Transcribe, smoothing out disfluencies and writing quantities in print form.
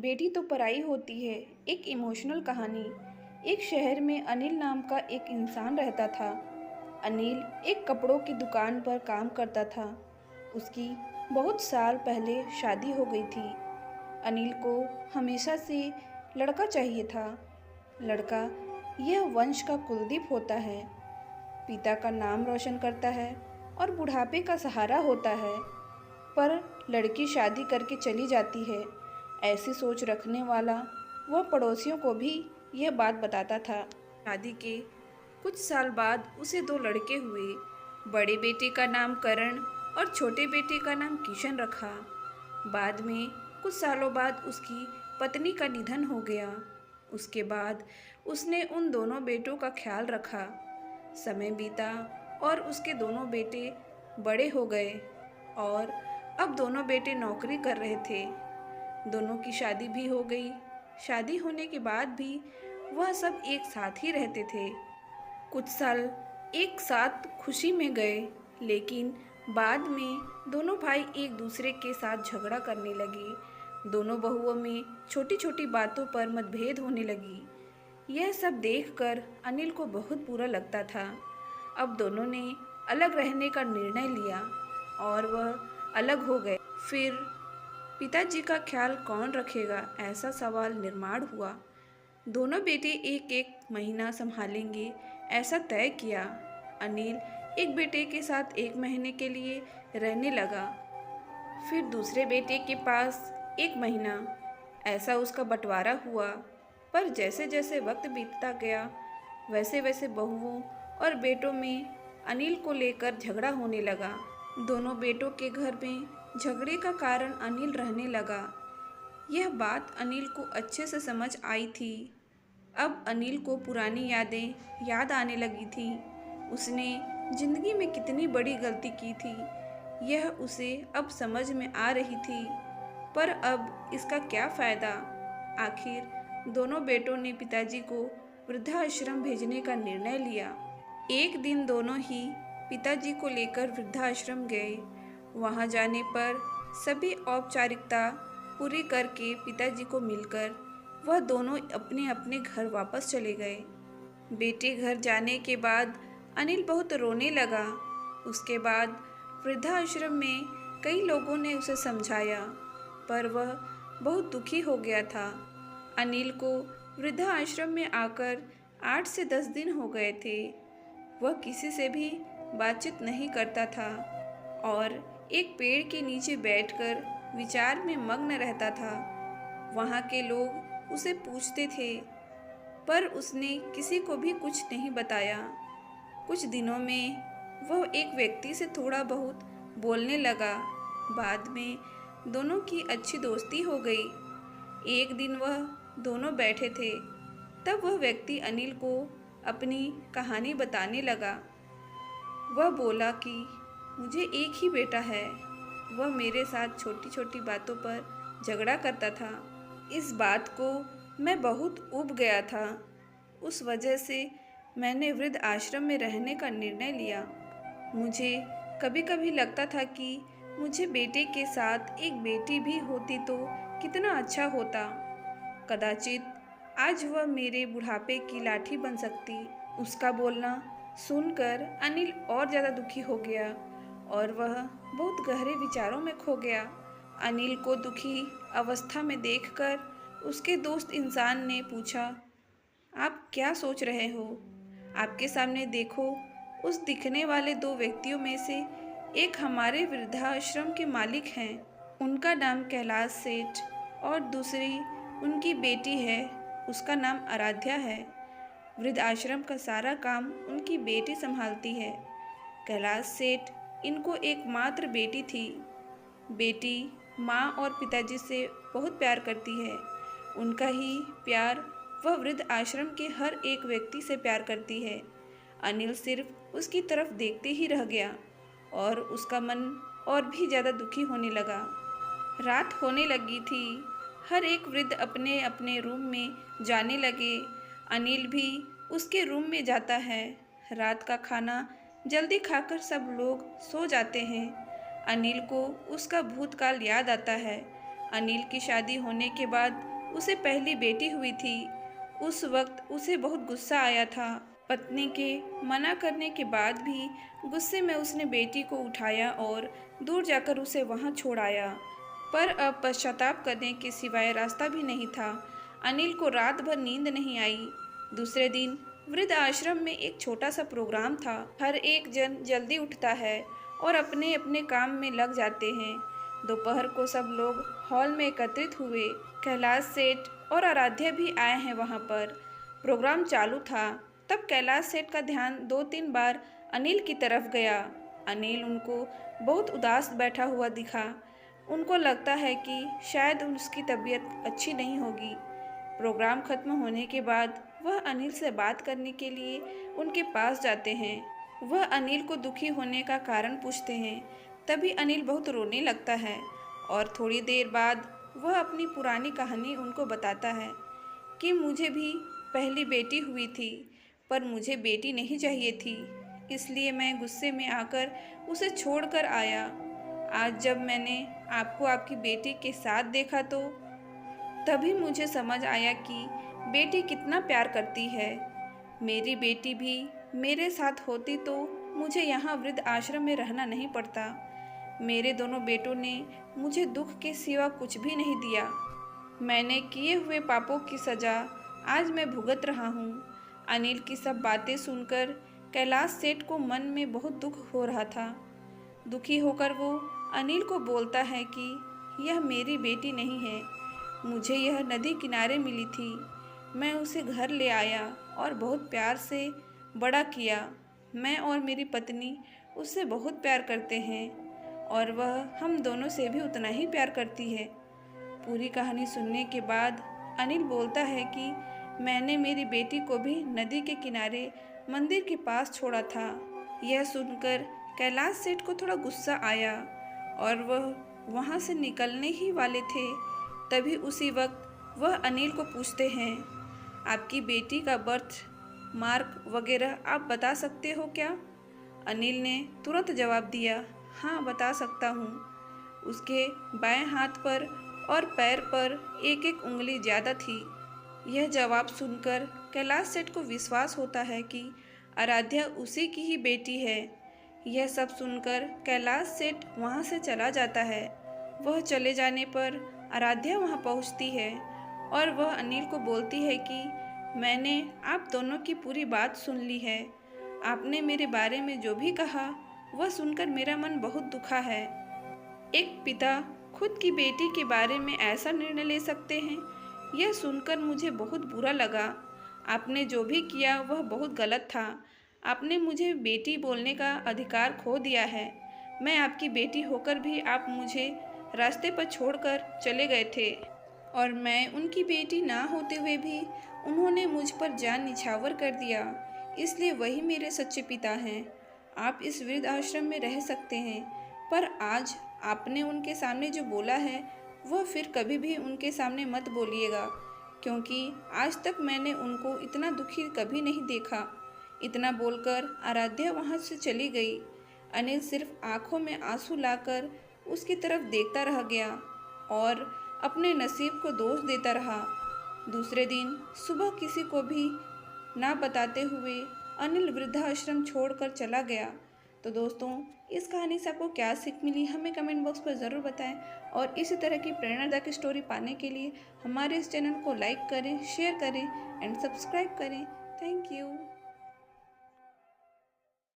बेटी तो पराई होती है। एक इमोशनल कहानी। एक शहर में अनिल नाम का एक इंसान रहता था। अनिल एक कपड़ों की दुकान पर काम करता था। उसकी बहुत साल पहले शादी हो गई थी। अनिल को हमेशा से लड़का चाहिए था। लड़का यह वंश का कुलदीप होता है, पिता का नाम रोशन करता है और बुढ़ापे का सहारा होता है। पर लड़की शादी करके चली जाती है। ऐसी सोच रखने वाला वह पड़ोसियों को भी यह बात बताता था। शादी के कुछ साल बाद उसे दो लड़के हुए। बड़े बेटे का नाम करण और छोटे बेटे का नाम किशन रखा। बाद में कुछ सालों बाद उसकी पत्नी का निधन हो गया। उसके बाद उसने उन दोनों बेटों का ख्याल रखा। समय बीता और उसके दोनों बेटे बड़े हो गए और अब दोनों बेटे नौकरी कर रहे थे। दोनों की शादी भी हो गई। शादी होने के बाद भी वह सब एक साथ ही रहते थे। कुछ साल एक साथ खुशी में गए, लेकिन बाद में दोनों भाई एक दूसरे के साथ झगड़ा करने लगे। दोनों बहुओं में छोटी छोटी बातों पर मतभेद होने लगी। यह सब देखकर अनिल को बहुत बुरा लगता था। अब दोनों ने अलग रहने का निर्णय लिया और वह अलग हो गए। फिर पिताजी का ख्याल कौन रखेगा, ऐसा सवाल निर्माण हुआ। दोनों बेटे एक एक महीना संभालेंगे, ऐसा तय किया। अनिल एक बेटे के साथ एक महीने के लिए रहने लगा, फिर दूसरे बेटे के पास एक महीना। ऐसा उसका बंटवारा हुआ। पर जैसे जैसे वक्त बीतता गया, वैसे वैसे बहुओं और बेटों में अनिल को लेकर झगड़ा होने लगा। दोनों बेटों के घर में झगड़े का कारण अनिल रहने लगा। यह बात अनिल को अच्छे से समझ आई थी। अब अनिल को पुरानी यादें याद आने लगी थी। उसने जिंदगी में कितनी बड़ी गलती की थी, यह उसे अब समझ में आ रही थी। पर अब इसका क्या फ़ायदा। आखिर दोनों बेटों ने पिताजी को वृद्धाश्रम भेजने का निर्णय लिया। एक दिन दोनों ही पिताजी को लेकर वृद्धाश्रम गए। वहां जाने पर सभी औपचारिकता पूरी करके पिताजी को मिलकर वह दोनों अपने अपने घर वापस चले गए। बेटे घर जाने के बाद अनिल बहुत रोने लगा। उसके बाद वृद्धाश्रम में कई लोगों ने उसे समझाया, पर वह बहुत दुखी हो गया था। अनिल को वृद्धाश्रम में आकर 8 से 10 दिन हो गए थे। वह किसी से भी बातचीत नहीं करता था और एक पेड़ के नीचे बैठकर विचार में मग्न रहता था। वहाँ के लोग उसे पूछते थे, पर उसने किसी को भी कुछ नहीं बताया। कुछ दिनों में वह एक व्यक्ति से थोड़ा बहुत बोलने लगा। बाद में दोनों की अच्छी दोस्ती हो गई। एक दिन वह दोनों बैठे थे, तब वह व्यक्ति अनिल को अपनी कहानी बताने लगा। वह बोला कि मुझे एक ही बेटा है। वह मेरे साथ छोटी छोटी बातों पर झगड़ा करता था। इस बात को मैं बहुत ऊब गया था। उस वजह से मैंने वृद्ध आश्रम में रहने का निर्णय लिया। मुझे कभी कभी लगता था कि मुझे बेटे के साथ एक बेटी भी होती तो कितना अच्छा होता। कदाचित आज वह मेरे बुढ़ापे की लाठी बन सकती। उसका बोलना सुनकर अनिल और ज़्यादा दुखी हो गया और वह बहुत गहरे विचारों में खो गया। अनिल को दुखी अवस्था में देखकर उसके दोस्त इंसान ने पूछा, आप क्या सोच रहे हो? आपके सामने देखो, उस दिखने वाले दो व्यक्तियों में से एक हमारे वृद्धाश्रम के मालिक हैं। उनका नाम कैलाश सेठ और दूसरी उनकी बेटी है, उसका नाम आराध्या है। वृद्ध आश्रम का सारा काम उनकी बेटी संभालती है। कैलाश सेठ इनको एकमात्र बेटी थी। बेटी माँ और पिताजी से बहुत प्यार करती है। उनका ही प्यार वह वृद्ध आश्रम के हर एक व्यक्ति से प्यार करती है। अनिल सिर्फ उसकी तरफ देखते ही रह गया और उसका मन और भी ज़्यादा दुखी होने लगा। रात होने लगी थी। हर एक वृद्ध अपने अपने रूम में जाने लगे। अनिल भी उसके रूम में जाता है। रात का खाना जल्दी खाकर सब लोग सो जाते हैं। अनिल को उसका भूतकाल याद आता है। अनिल की शादी होने के बाद उसे पहली बेटी हुई थी। उस वक्त उसे बहुत गुस्सा आया था। पत्नी के मना करने के बाद भी गुस्से में उसने बेटी को उठाया और दूर जाकर उसे वहां छोड़ आया। पर अब पश्चाताप करने के सिवाय रास्ता भी नहीं था। अनिल को रात भर नींद नहीं आई। दूसरे दिन वृद्ध आश्रम में एक छोटा सा प्रोग्राम था। हर एक जन जल्दी उठता है और अपने अपने काम में लग जाते हैं। दोपहर को सब लोग हॉल में एकत्रित हुए। कैलाश सेठ और आराध्या भी आए हैं वहां पर। प्रोग्राम चालू था तब कैलाश सेठ का ध्यान 2-3 बार अनिल की तरफ गया। अनिल उनको बहुत उदास बैठा हुआ दिखा। उनको लगता है कि शायद उसकी तबीयत अच्छी नहीं होगी। प्रोग्राम खत्म होने के बाद वह अनिल से बात करने के लिए उनके पास जाते हैं। वह अनिल को दुखी होने का कारण पूछते हैं। तभी अनिल बहुत रोने लगता है और थोड़ी देर बाद वह अपनी पुरानी कहानी उनको बताता है कि मुझे भी पहली बेटी हुई थी, पर मुझे बेटी नहीं चाहिए थी, इसलिए मैं गुस्से में आकर उसे छोड़कर आया। आज जब मैंने आपको आपकी बेटी के साथ देखा तो तभी मुझे समझ आया कि बेटी कितना प्यार करती है। मेरी बेटी भी मेरे साथ होती तो मुझे यहाँ वृद्ध आश्रम में रहना नहीं पड़ता। मेरे दोनों बेटों ने मुझे दुख के सिवा कुछ भी नहीं दिया। मैंने किए हुए पापों की सजा आज मैं भुगत रहा हूँ। अनिल की सब बातें सुनकर कैलाश सेठ को मन में बहुत दुख हो रहा था। दुखी होकर वो अनिल को बोलता है कि यह मेरी बेटी नहीं है, मुझे यह नदी किनारे मिली थी। मैं उसे घर ले आया और बहुत प्यार से बड़ा किया। मैं और मेरी पत्नी उससे बहुत प्यार करते हैं और वह हम दोनों से भी उतना ही प्यार करती है। पूरी कहानी सुनने के बाद अनिल बोलता है कि मैंने मेरी बेटी को भी नदी के किनारे मंदिर के पास छोड़ा था। यह सुनकर कैलाश सेठ को थोड़ा गुस्सा आया और वह वहाँ से निकलने ही वाले थे। तभी उसी वक्त वह अनिल को पूछते हैं, आपकी बेटी का बर्थ मार्क वगैरह आप बता सकते हो क्या? अनिल ने तुरंत जवाब दिया, हाँ बता सकता हूँ। उसके बाएं हाथ पर और पैर पर एक एक उंगली ज़्यादा थी। यह जवाब सुनकर कैलाश सेठ को विश्वास होता है कि आराध्या उसी की ही बेटी है। यह सब सुनकर कैलाश सेठ वहाँ से चला जाता है। वह चले जाने पर आराध्या वहाँ पहुँचती है और वह अनिल को बोलती है कि मैंने आप दोनों की पूरी बात सुन ली है। आपने मेरे बारे में जो भी कहा वह सुनकर मेरा मन बहुत दुखा है। एक पिता खुद की बेटी के बारे में ऐसा निर्णय ले सकते हैं, यह सुनकर मुझे बहुत बुरा लगा। आपने जो भी किया वह बहुत गलत था। आपने मुझे बेटी बोलने का अधिकार खो दिया है। मैं आपकी बेटी होकर भी आप मुझे रास्ते पर छोड़कर चले गए थे और मैं उनकी बेटी ना होते हुए भी उन्होंने मुझ पर जान निछावर कर दिया। इसलिए वही मेरे सच्चे पिता हैं। आप इस वृद्ध आश्रम में रह सकते हैं, पर आज आपने उनके सामने जो बोला है वह फिर कभी भी उनके सामने मत बोलिएगा, क्योंकि आज तक मैंने उनको इतना दुखी कभी नहीं देखा। इतना बोलकर आराध्या वहाँ से चली गई। अनिल सिर्फ आंखों में आंसू लाकर उसकी तरफ देखता रह गया और अपने नसीब को दोष देता रहा। दूसरे दिन सुबह किसी को भी ना बताते हुए अनिल वृद्धाश्रम छोड़कर चला गया। तो दोस्तों, इस कहानी से आपको क्या सीख मिली हमें कमेंट बॉक्स पर ज़रूर बताएं और इसी तरह की प्रेरणादायक स्टोरी पाने के लिए हमारे इस चैनल को लाइक करें, शेयर करें एंड सब्सक्राइब करें। Thank you.